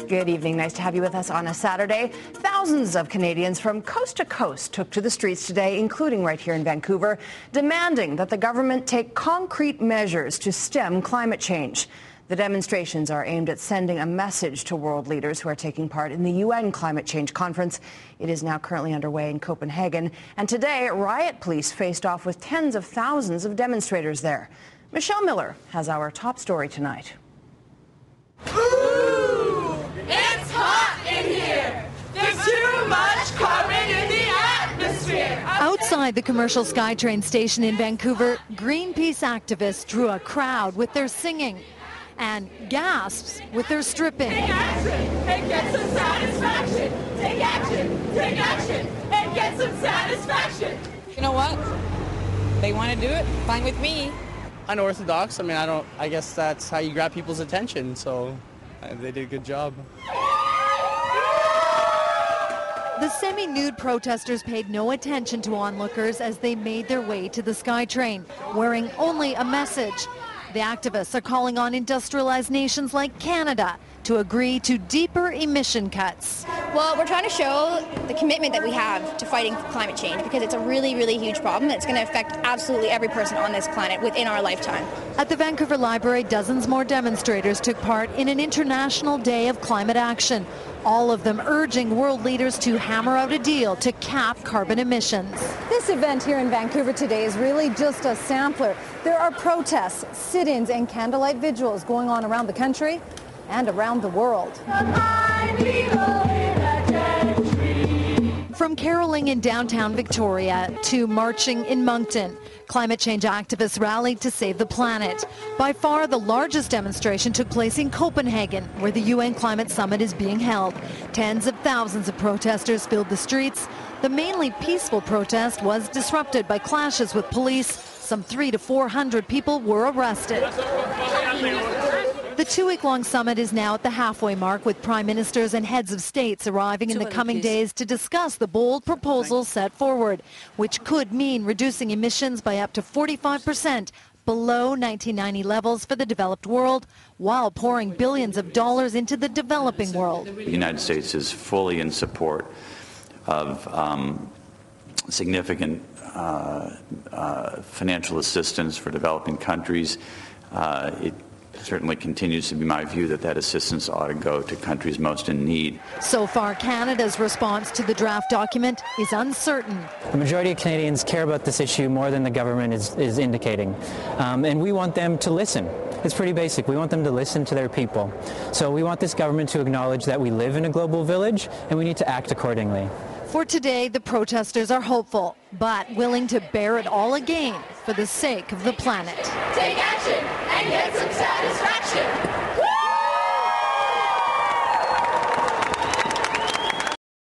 Good evening. Nice to have you with us on a Saturday. Thousands of Canadians from coast to coast took to the streets today, including right here in Vancouver, demanding that the government take concrete measures to stem climate change. The demonstrations are aimed at sending a message to world leaders who are taking part in the UN Climate Change Conference. It is now currently underway in Copenhagen. And today, riot police faced off with tens of thousands of demonstrators there. Michelle Miller has our top story tonight. Ooh, it's hot in here. There's too much carbon in the atmosphere. Outside the commercial SkyTrain station in Vancouver, Greenpeace activists drew a crowd with their singing and gasps with their stripping. Take action and get some satisfaction. Take action and get some satisfaction. You know what? They want to do it, fine with me. Unorthodox. I guess that's how you grab people's attention, so they did a good job. The semi-nude protesters paid no attention to onlookers as they made their way to the SkyTrain, wearing only a message. The activists are calling on industrialized nations like Canada to agree to deeper emission cuts. Well, we're trying to show the commitment that we have to fighting climate change because it's a really, really huge problem. It's going to affect absolutely every person on this planet within our lifetime. At the Vancouver Library, dozens more demonstrators took part in an international day of climate action, all of them urging world leaders to hammer out a deal to cap carbon emissions. This event here in Vancouver today is really just a sampler. There are protests, sit-ins and candlelight vigils going on around the country and around the world. From caroling in downtown Victoria to marching in Moncton, climate change activists rallied to save the planet. By far the largest demonstration took place in Copenhagen, where the UN Climate Summit is being held. Tens of thousands of protesters filled the streets. The mainly peaceful protest was disrupted by clashes with police. Some 300 to 400 people were arrested. The two-week-long summit is now at the halfway mark, with prime ministers and heads of states arriving in the coming days to discuss the bold proposals set forward, which could mean reducing emissions by up to 45% below 1990 levels for the developed world, while pouring billions of dollars into the developing world. The United States is fully in support of significant financial assistance for developing countries. It certainly continues to be my view that assistance ought to go to countries most in need. So far, Canada's response to the draft document is uncertain. The majority of Canadians care about this issue more than the government is indicating. And we want them to listen. It's pretty basic. We want them to listen to their people. So we want this government to acknowledge that we live in a global village and we need to act accordingly. For today, the protesters are hopeful, but willing to bear it all again for the sake of the planet. Take action and get some satisfaction.